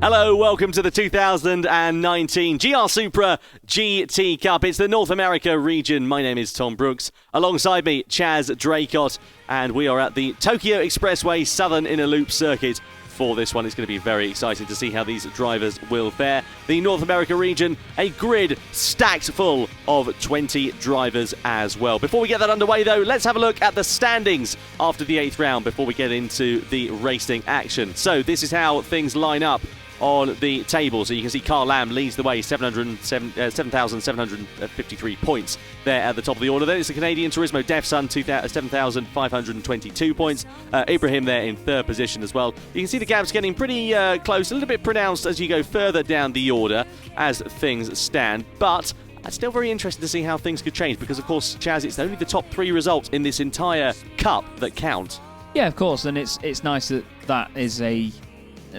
Hello, welcome to the 2019 GR Supra GT Cup. It's the North America region. My name is Tom Brooks. Alongside me, Chaz Draycott, and we are at the Tokyo Expressway Southern Inner Loop Circuit. For this one, it's going to be very exciting to see how these drivers will fare. The North America region, a grid stacked full of 20 drivers as well. Before we get that underway though, let's have a look at the standings after the 8th round before we get into the racing action. So this is how things line up on the table. So you can see Carl Lamb leads the way, 7,753 points there at the top of the order. Then it's the Canadian Turismo Def Sun, 7,522 points. Ibrahim there in third position as well. You can see the gaps getting pretty close, a little bit pronounced as you go further down the order as things stand. But it's still very interesting to see how things could change because, of course, Chaz, it's only the top 3 results in this entire cup that count. Yeah, of course, and it's nice that that is an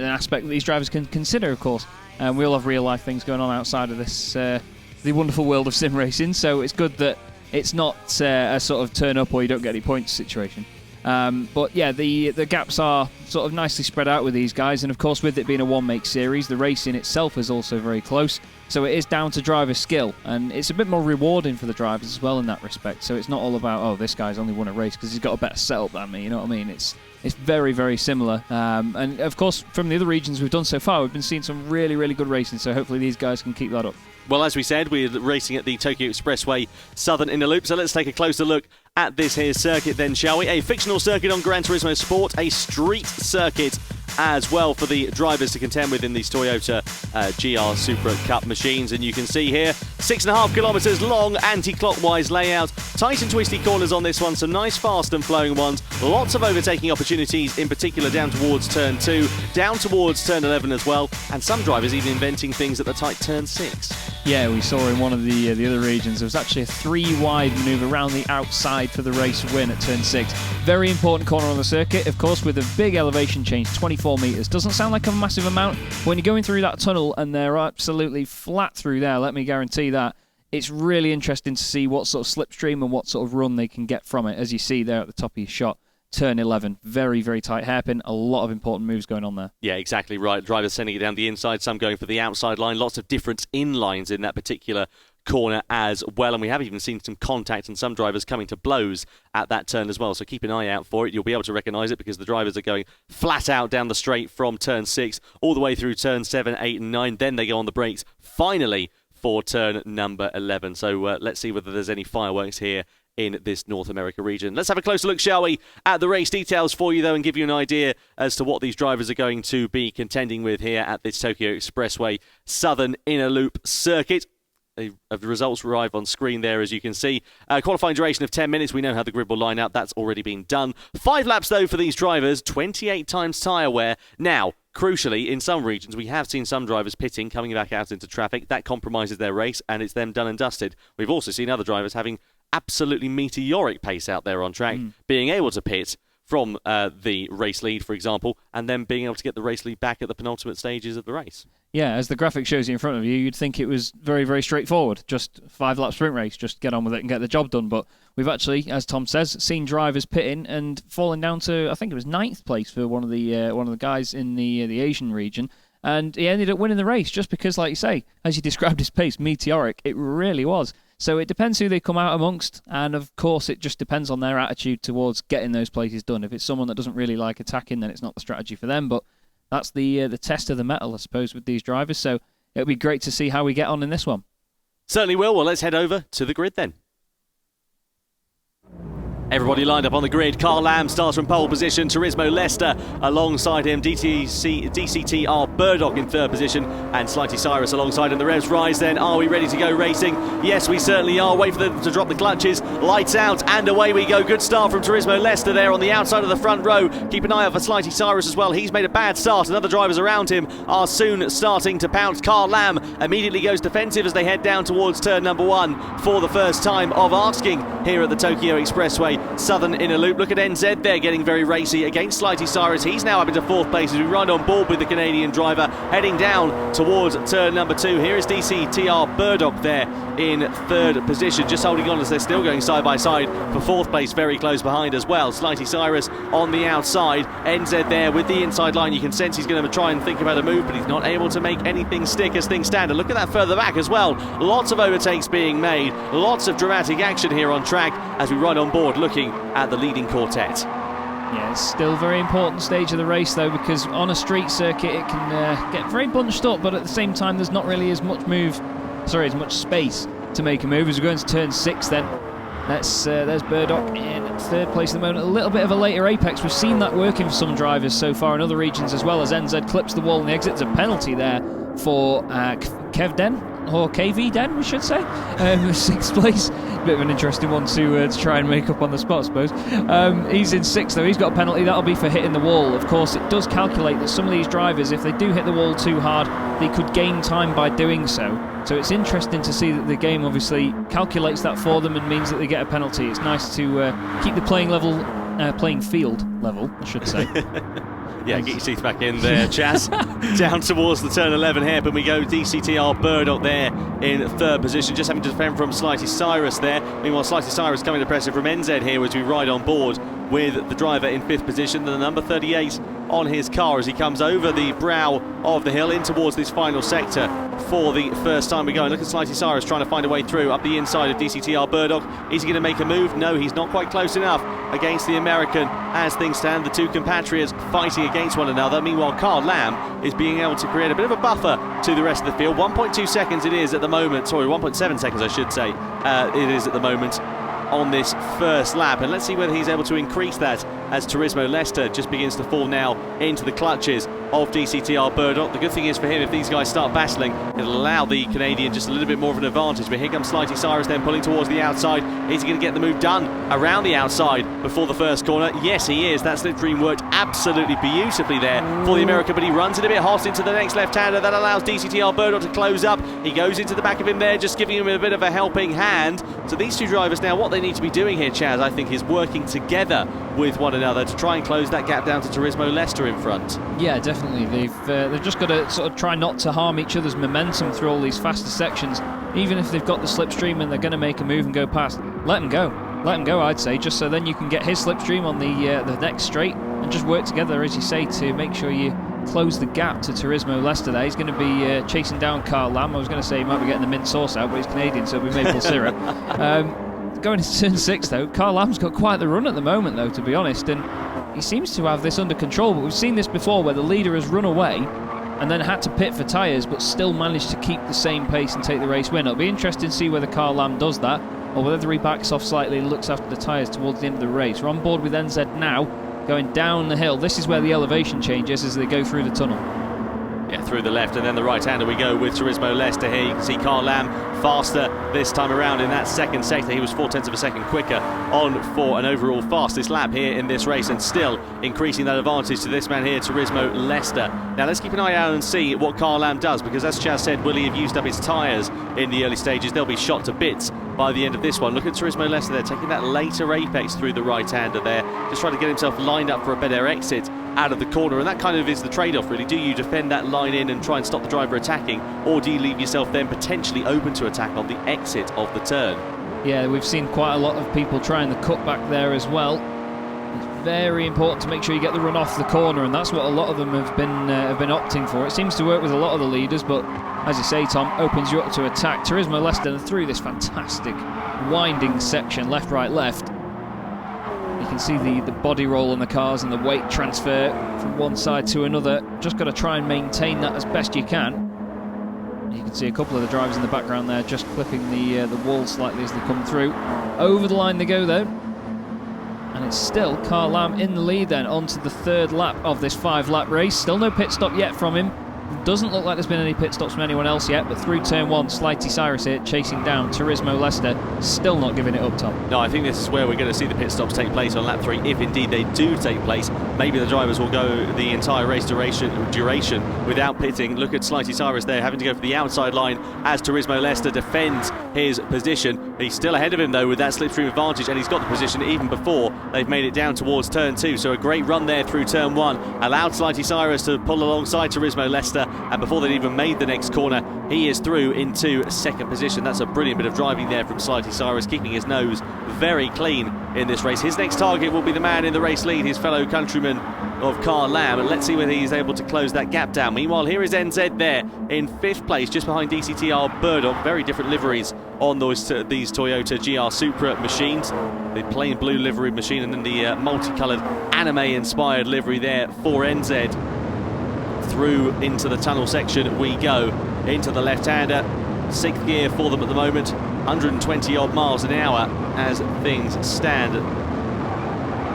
aspect that these drivers can consider, of course. We all have real-life things going on outside of this, the wonderful world of sim racing, so it's good that it's not a sort of turn up or you don't get any points situation. But yeah, the gaps are sort of nicely spread out with these guys, and of course with it being a one-make series, the racing itself is also very close, so it is down to driver skill, and it's a bit more rewarding for the drivers as well in that respect. So it's not all about, oh, this guy's only won a race because he's got a better setup than me, you know what I mean? It's very, very similar. And of course, from the other regions we've done so far, we've been seeing some really, really good racing, so hopefully these guys can keep that up. Well, as we said, we're racing at the Tokyo Expressway Southern Inner Loop, so let's take a closer look at this here circuit then, shall we? A fictional circuit on Gran Turismo Sport, a street circuit as well for the drivers to contend with in these Toyota GR Supra Cup machines. And you can see here, 6.5 kilometres long anti-clockwise layout, tight and twisty corners on this one, some nice fast and flowing ones, lots of overtaking opportunities, in particular down towards turn 2, down towards turn 11 as well, and some drivers even inventing things at the tight turn 6. Yeah, we saw in one of the other regions, there was actually a 3-wide manoeuvre around the outside for the race win at turn 6. Very important corner on the circuit, of course, with a big elevation change, 24 metres. Doesn't sound like a massive amount. When you're going through that tunnel and they're absolutely flat through there, let me guarantee that, it's really interesting to see what sort of slipstream and what sort of run they can get from it, as you see there at the top of your shot. Turn 11, very, very tight hairpin, a lot of important moves going on there. Yeah, exactly right. Drivers sending it down the inside, some going for the outside line, lots of different in-lines in that particular corner as well, and we have even seen some contact and some drivers coming to blows at that turn as well, so keep an eye out for it. You'll be able to recognise it because the drivers are going flat out down the straight from turn 6 all the way through turn 7, 8 and 9, then they go on the brakes finally for turn number 11. So let's see whether there's any fireworks here in this North America region. Let's have a closer look, shall we, at the race details for you, though, and give you an idea as to what these drivers are going to be contending with here at this Tokyo Expressway Southern Inner Loop Circuit. The results arrive on screen there, as you can see. Qualifying duration of 10 minutes. We know how the grid will line up. That's already been done. 5 laps, though, for these drivers. 28 times tyre wear. Now, crucially, in some regions, we have seen some drivers pitting, coming back out into traffic. That compromises their race, and it's them done and dusted. We've also seen other drivers having absolutely meteoric pace out there on track, being able to pit from the race lead, for example, and then being able to get the race lead back at the penultimate stages of the race. Yeah, as the graphic shows you in front of you, you'd think it was very, very straightforward. Just 5-lap sprint race, just get on with it and get the job done. But we've actually, as Tom says, seen drivers pitting and falling down to, I think it was 9th place for one of the guys in the Asian region. And he ended up winning the race just because, like you say, as you described his pace, meteoric, it really was. So it depends who they come out amongst, and of course it just depends on their attitude towards getting those places done. If it's someone that doesn't really like attacking, then it's not the strategy for them, but that's the test of the metal, I suppose, with these drivers, so it'll be great to see how we get on in this one. Certainly will. Well, let's head over to the grid then. Everybody lined up on the grid. Carl Lamb starts from pole position. Turismo Leicester alongside him. DCTR Burdock in third position. And Slighty Cyrus alongside him. The revs rise then. Are we ready to go racing? Yes, we certainly are. Wait for them to drop the clutches. Lights out and away we go. Good start from Turismo Leicester there on the outside of the front row. Keep an eye out for Slighty Cyrus as well. He's made a bad start and other drivers around him are soon starting to pounce. Carl Lamb immediately goes defensive as they head down towards turn number 1 for the first time of asking here at the Tokyo Expressway. Expressway, Southern Inner Loop. Look at NZ there getting very racy against Slighty Cyrus. He's now up into 4th place as we run on board with the Canadian driver, heading down towards turn number 2. Here is DCTR Burdock there in 3rd position, just holding on as they're still going side by side for 4th place, very close behind as well. Slighty Cyrus on the outside, NZ there with the inside line. You can sense he's going to try and think about a move, but he's not able to make anything stick as things stand. And look at that further back as well. Lots of overtakes being made, lots of dramatic action here on track as we run on board looking at the leading quartet. Yeah, it's still a very important stage of the race though, because on a street circuit it can get very bunched up, but at the same time there's not really as much space to make a move. As we go into turn 6 then, there's Burdock in 3rd place at the moment. A little bit of a later apex. We've seen that working for some drivers so far in other regions as well, as NZ clips the wall and the exit. There's a penalty there for Kevden, or KV Den, we should say, 6th place. Bit of an interesting one to try and make up on the spot, I suppose. He's in 6th though. He's got a penalty. That'll be for hitting the wall. Of course, it does calculate that some of these drivers, if they do hit the wall too hard, they could gain time by doing so. So it's interesting to see that the game obviously calculates that for them and means that they get a penalty. It's nice to keep the playing field level, I should say. Yeah, get your teeth back in there, Chaz. Down towards the turn 11 hairpin we go. DCTR Burdock there in 3rd position, just having to defend from Slighty Cyrus there. Meanwhile, Slighty Cyrus coming to pressure from NZ here as we ride on board with the driver in 5th position, the number 38 on his car as he comes over the brow of the hill in towards this final sector for the first time we go. And look at Slighty Cyrus trying to find a way through up the inside of DCTR Burdock. Is he going to make a move? No, he's not quite close enough against the American as things stand. The two compatriots fighting against one another. Meanwhile, Carl Lamb is being able to create a bit of a buffer to the rest of the field. 1.2 seconds it is at the moment, sorry, 1.7 seconds I should say, it is at the moment on this first lap, and let's see whether he's able to increase that as Turismo Leicester just begins to fall now into the clutches of DCTR Burdock. The good thing is for him, if these guys start battling, it'll allow the Canadian just a little bit more of an advantage. But here comes Slighty Cyrus then pulling towards the outside. Is he going to get the move done around the outside before the first corner? Yes, he is. That slipstream worked absolutely beautifully there for the American, but he runs it a bit hot into the next left-hander. That allows DCTR Burdock to close up. He goes into the back of him there, just giving him a bit of a helping hand. So these two drivers now, what they need to be doing here, Chaz, I think, is working together with one another to try and close that gap down to Turismo Leicester in front. Yeah, definitely. They've just got to sort of try not to harm each other's momentum through all these faster sections. Even if they've got the slipstream and they're going to make a move and go past, let them go. Let them go, I'd say, just so then you can get his slipstream on the next straight and just work together, as you say, to make sure you close the gap to Turismo Leicester there. He's going to be chasing down Carl Lamb. I was going to say he might be getting the mint sauce out, but he's Canadian, so it'll be maple syrup. Going into turn 6 though, Carl Lamb's got quite the run at the moment though, to be honest, and he seems to have this under control, but we've seen this before where the leader has run away and then had to pit for tyres but still managed to keep the same pace and take the race win. It'll be interesting to see whether Carl Lamb does that or whether he backs off slightly and looks after the tyres towards the end of the race. We're on board with NZ now, going down the hill. This is where the elevation changes as they go through the tunnel. Yeah, through the left and then the right-hander we go with Turismo Leicester here. You can see Carl Lamb faster this time around in that second sector. He was 0.4 of a second quicker on for an overall fastest lap here in this race, and still increasing that advantage to this man here, Turismo Leicester. Now let's keep an eye out and see what Carl Lamb does, because as Chaz said, will he have used up his tyres in the early stages? They'll be shot to bits by the end of this one. Look at Turismo Leicester there, taking that later apex through the right-hander there, just trying to get himself lined up for a better exit out of the corner, and that kind of is the trade-off really. Do you defend that line in and try and stop the driver attacking, or do you leave yourself then potentially open to attack on the exit of the turn? Yeah, we've seen quite a lot of people trying the cutback there as well. It's very important to make sure you get the run off the corner, and that's what a lot of them have been opting for. It seems to work with a lot of the leaders, but as you say, Tom, opens you up to attack. Turismo Leicester through this fantastic winding section, left, right, left. You can see the body roll on the cars and the weight transfer from one side to another. Just got to try and maintain that as best you can. You can see a couple of the drivers in the background there just clipping the wall slightly as they come through. Over the line they go though. And it's still Carl Lamb in the lead then onto the third lap of this 5-lap race. Still no pit stop yet from him. Doesn't look like there's been any pit stops from anyone else yet, but through turn 1, Slighty Cyrus here chasing down Turismo Leicester, still not giving it up, Tom. No, I think this is where we're going to see the pit stops take place on lap 3, if indeed they do take place. Maybe the drivers will go the entire race duration without pitting. Look at Slighty Cyrus there, having to go for the outside line as Turismo Leicester defends his position. He's still ahead of him though with that slipstream advantage, and he's got the position even before they've made it down towards turn 2. So a great run there through turn 1, allowed Slighty Cyrus to pull alongside Turismo Leicester, and before they'd even made the next corner, he is through into second position. That's a brilliant bit of driving there from Slighty Cyrus, keeping his nose very clean in this race. His next target will be the man in the race lead, his fellow countryman of Carl Lamb, and let's see whether he's able to close that gap down. Meanwhile, here is NZ there in 5th place, just behind DCTR Burdock. Very different liveries on these Toyota GR Supra machines. The plain blue livery machine, and then the multicoloured anime-inspired livery there for NZ. Through into the tunnel section we go, into the left-hander. 6th gear for them at the moment, 120 odd miles an hour as things stand.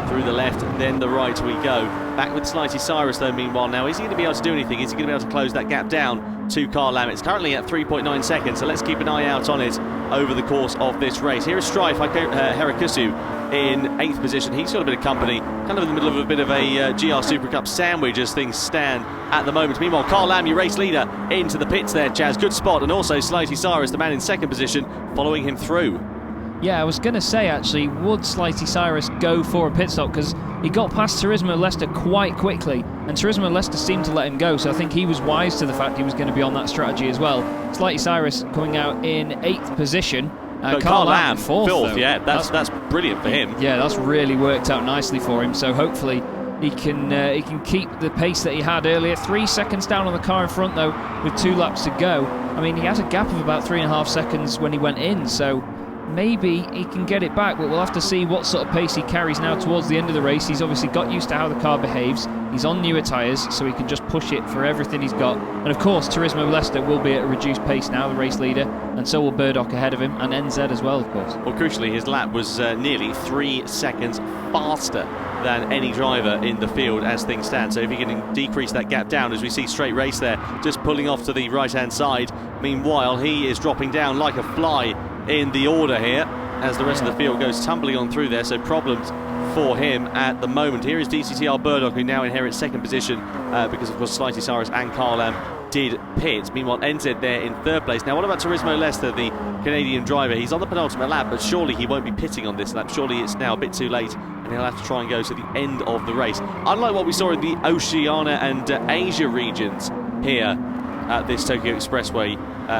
Through the left, then the right we go. Back with Slighty Cyrus though, meanwhile now. Is he going to be able to do anything? Is he going to be able to close that gap down to Carl Lamb? It's currently at 3.9 seconds, so let's keep an eye out on it over the course of this race. Here is Strife Herikusu in 8th position. He's got a bit of company, kind of in the middle of a bit of a GR Super Cup sandwich as things stand at the moment. Meanwhile, Carl Lamb, your race leader, into the pits there, Chaz. Good spot, and also Slighty Cyrus, the man in 2nd position, following him through. Yeah, I was going to say, actually, would Slighty Cyrus go for a pit stop? Because he got past Turismo Leicester quite quickly, and Turismo Leicester seemed to let him go, so I think he was wise to the fact he was going to be on that strategy as well. Slighty Cyrus coming out in 8th position. Carl Lamb, 4th, yeah, that's brilliant for him. Yeah, that's really worked out nicely for him, so hopefully he can keep the pace that he had earlier. 3 seconds down on the car in front, though, with 2 laps to go. I mean, he had a gap of about 3.5 seconds when he went in, so maybe he can get it back, but we'll have to see what sort of pace he carries now towards the end of the race. He's obviously got used to how the car behaves. He's on newer tyres, so he can just push it for everything he's got. And of course, Turismo Leicester will be at a reduced pace now, the race leader, and so will Burdock ahead of him, and NZ as well, of course. Well, crucially, his lap was nearly 3 seconds faster than any driver in the field as things stand. So if he can decrease that gap down, as we see straight race there, just pulling off to the right-hand side. Meanwhile, he is dropping down like a fly in the order here as the rest of the field goes tumbling on through there, so problems for him at the moment. Here is DCTR Burdock, who now inherits 2nd position because of course Slighty Cyrus and Carl Lamb did pit. Meanwhile, NZ there in 3rd place. Now what about Turismo Leicester, the Canadian driver? He's on the penultimate lap, but surely he won't be pitting on this lap. Surely it's now a bit too late and he'll have to try and go to the end of the race. Unlike what we saw in the Oceania and Asia regions here at this Tokyo Expressway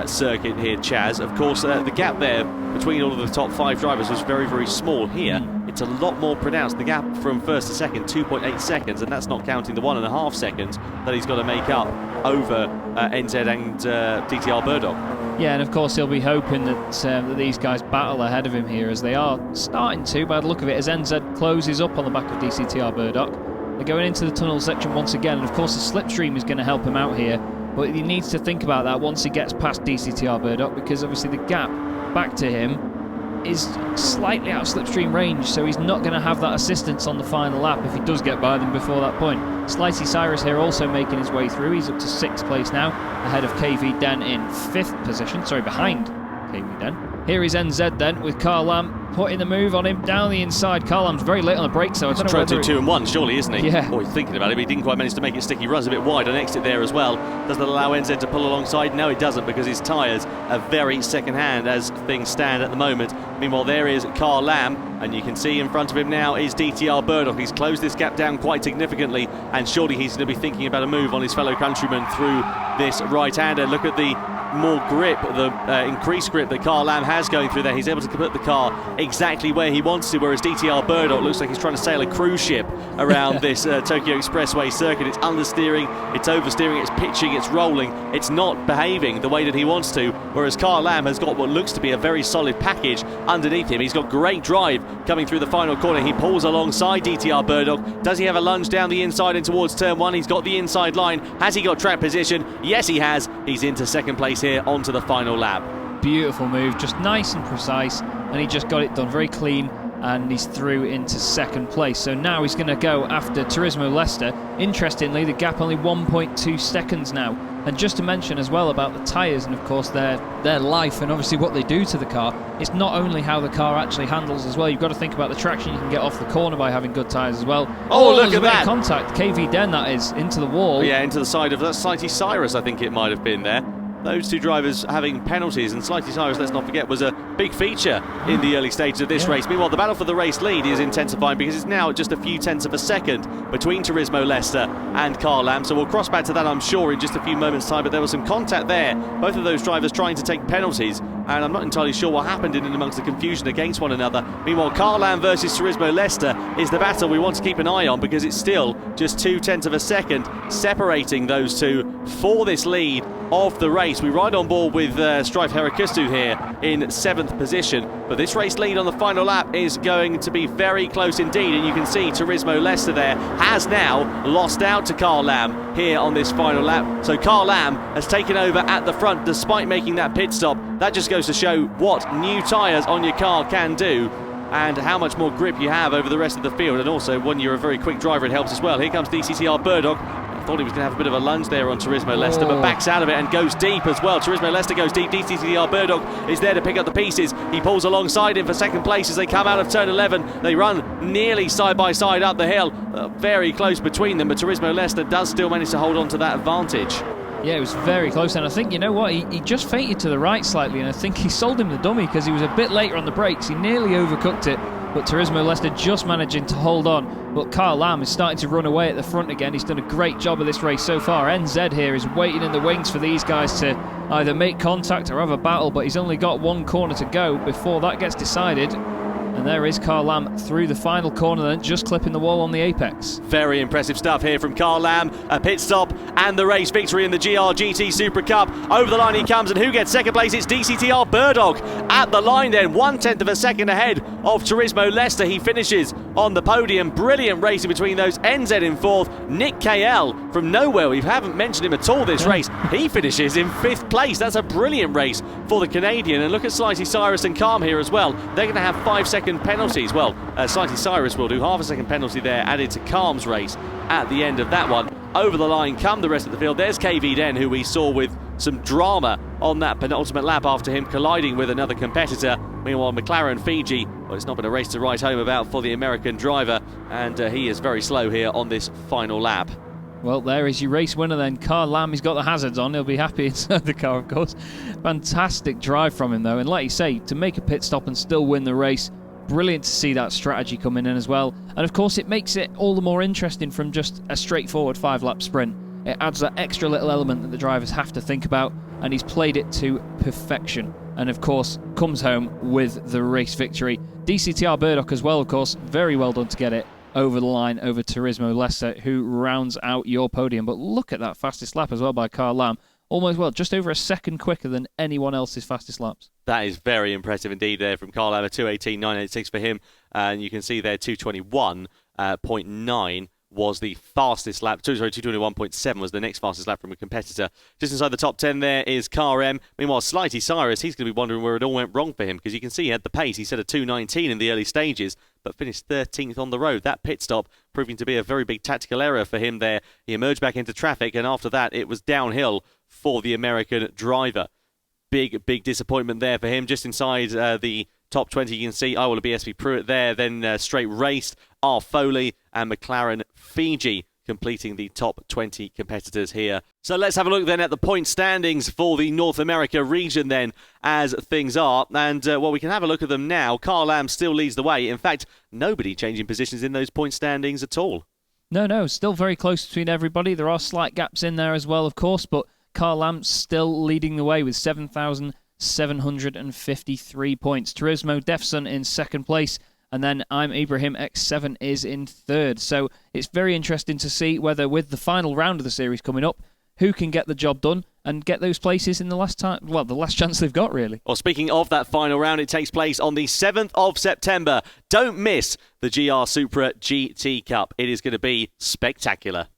circuit here, Chaz. Of course, the gap there between all of the top 5 drivers was very, very small. Here, it's a lot more pronounced. The gap from 1st to 2nd, 2.8 seconds, and that's not counting the 1.5 seconds that he's got to make up over NZ and DTR Burdock. Yeah, and of course he'll be hoping that these guys battle ahead of him here, as they are starting to, by the look of it, as NZ closes up on the back of DCTR Burdock. They're going into the tunnel section once again, and of course the slipstream is going to help him out here. But he needs to think about that once he gets past DCTR Burdock, because obviously the gap back to him is slightly out of slipstream range, so he's not going to have that assistance on the final lap if he does get by them before that point. Slighty Cyrus here also making his way through. He's up to 6th place now, ahead of KV Den in 5th position. Sorry, behind KV Den. Here is NZ then, with Carl Lamb putting the move on him down the inside. Carl Lamb's very late on the brakes, so I don't know trying whether... to do 2 and 1, surely, isn't he? Yeah. Oh, he's thinking about it, but he didn't quite manage to make it stick. He runs a bit wide on exit there as well. Does that allow NZ to pull alongside? No, it doesn't, because his tyres are very second-hand as things stand at the moment. Meanwhile, there is Carl Lamb, and you can see in front of him now is DTR Burdock. He's closed this gap down quite significantly, and surely he's going to be thinking about a move on his fellow countryman through this right-hander. Look at the more grip, the increased grip that Carl Lamb has going through there. He's able to put the car exactly where he wants to, whereas DTR Burdock looks like he's trying to sail a cruise ship around this Tokyo Expressway circuit. It's understeering, it's oversteering, it's pitching, it's rolling. It's not behaving the way that he wants to, whereas Carl Lamb has got what looks to be a very solid package underneath him. He's got great drive coming through the final corner. He pulls alongside DTR Burdock. Does he have a lunge down the inside and towards turn 1? He's got the inside line. Has he got track position? Yes, he has. He's into 2nd place here onto the final lap. Beautiful move, just nice and precise, and he just got it done very clean, and he's through into 2nd place. So now he's going to go after Turismo Leicester. Interestingly, the gap only 1.2 seconds now And just to mention as well about the tyres and of course their life and obviously what they do to the car, it's not only how the car actually handles as well. You've got to think about the traction you can get off the corner by having good tyres as well. Oh, look at that! Contact, KV Den that is, into the wall. Yeah, into the side of that Slighty Cyrus, I think it might have been there. Those two drivers having penalties, and Slighty Cyrus, let's not forget, was a big feature in the early stages of this race. Meanwhile, the battle for the race lead is intensifying because it's now just a few tenths of a second between Turismo Leicester and Carl Lamb. So we'll cross back to that, I'm sure, in just a few moments' time. But there was some contact there. Both of those drivers trying to take penalties, and I'm not entirely sure what happened in and amongst the confusion against one another. Meanwhile, Carl Lamb versus Turismo Leicester is the battle we want to keep an eye on because it's still just 0.2 of a second separating those two for this lead of the race. We ride on board with Strife Herakustu here in 7th position, but this race lead on the final lap is going to be very close indeed, and you can see Turismo Leicester there has now lost out to Carl Lamb here on this final lap. So Carl Lamb has taken over at the front despite making that pit stop. That just goes to show what new tyres on your car can do and how much more grip you have over the rest of the field, and also when you're a very quick driver it helps as well. Here comes DCTR Burdog. Thought he was going to have a bit of a lunge there on Turismo Leicester, but backs out of it and goes deep as well. Turismo Leicester goes deep. DCTR Burdog is there to pick up the pieces. He pulls alongside him for second place as they come out of turn 11. They run nearly side by side up the hill, very close between them, but Turismo Leicester does still manage to hold on to that advantage. Yeah, it was very close, and I think, you know what, he just fainted to the right slightly, and I think he sold him the dummy because he was a bit later on the brakes. He nearly overcooked it, but Turismo Leicester just managing to hold on. But Carl Lamb is starting to run away at the front again. He's done a great job of this race so far. NZ here is waiting in the wings for these guys to either make contact or have a battle, but he's only got one corner to go before that gets decided. And there is Carl Lamb through the final corner then, just clipping the wall on the apex. Very impressive stuff here from Carl Lamb. A pit stop and the race victory in the GR GT Supra Cup. Over the line he comes, and who gets second place? It's DCTR Burdog at the line then, 1/10 of a second ahead of Turismo Leicester. He finishes on the podium. Brilliant racing between those. NZ in 4th. Nick KL from nowhere, we haven't mentioned him at all this race. He finishes in 5th place. That's a brilliant race for the Canadian. And look at Slighty Cyrus and Calm here as well. They're going to have 5-second penalties. Well, Slighty Cyrus will do half a second penalty there added to Calm's race at the end of that one. Over the line come the rest of the field. There's KV Den, who we saw with some drama on that penultimate lap after him colliding with another competitor. Meanwhile, McLaren Fiji, well, it's not been a race to write home about for the American driver, and he is very slow here on this final lap. Well, there is your race winner then. Carl Lamb, he's got the hazards on. He'll be happy inside the car, of course. Fantastic drive from him, though. And like you say, to make a pit stop and still win the race, brilliant to see that strategy coming in as well. And of course, it makes it all the more interesting from just a straightforward 5-lap sprint. It adds that extra little element that the drivers have to think about, and he's played it to perfection. And of course, comes home with the race victory. DCTR Burdock as well, of course, very well done to get it over the line over Turismo Leicester, who rounds out your podium. But look at that fastest lap as well by Carl Lamb. Almost, well, just over a second quicker than anyone else's fastest laps. That is very impressive indeed there from Carl Lamb, 2:18.986 for him. And you can see there 2:21.9 was the fastest lap. 2:21.7 was the next fastest lap from a competitor. Just inside the top 10 there is Car M. Meanwhile, Slighty Cyrus, he's going to be wondering where it all went wrong for him, because you can see he had the pace. He set a 2:19 in the early stages, but finished 13th on the road. That pit stop proving to be a very big tactical error for him there. He emerged back into traffic, and after that, it was downhill for the American driver. Big disappointment there for him. Just inside the top 20, you can see BSV Pruitt there, then straight raced, R. Foley and McLaren Fiji completing the top 20 competitors here. So let's have a look then at the point standings for the North America region then, as things are. And, well, we can have a look at them now. Carl Lamb still leads the way. In fact, nobody changing positions in those point standings at all. No, still very close between everybody. There are slight gaps in there as well, of course, but Carl Lamb still leading the way with 7,753 points. Turismo Defson in second place, and then I'm Ibrahim X7 is in third. So it's very interesting to see whether, with the final round of the series coming up, who can get the job done and get those places in the last time, well, the last chance they've got, really. Well, speaking of that final round, it takes place on the 7th of September. Don't miss the GR Supra GT Cup. It is going to be spectacular.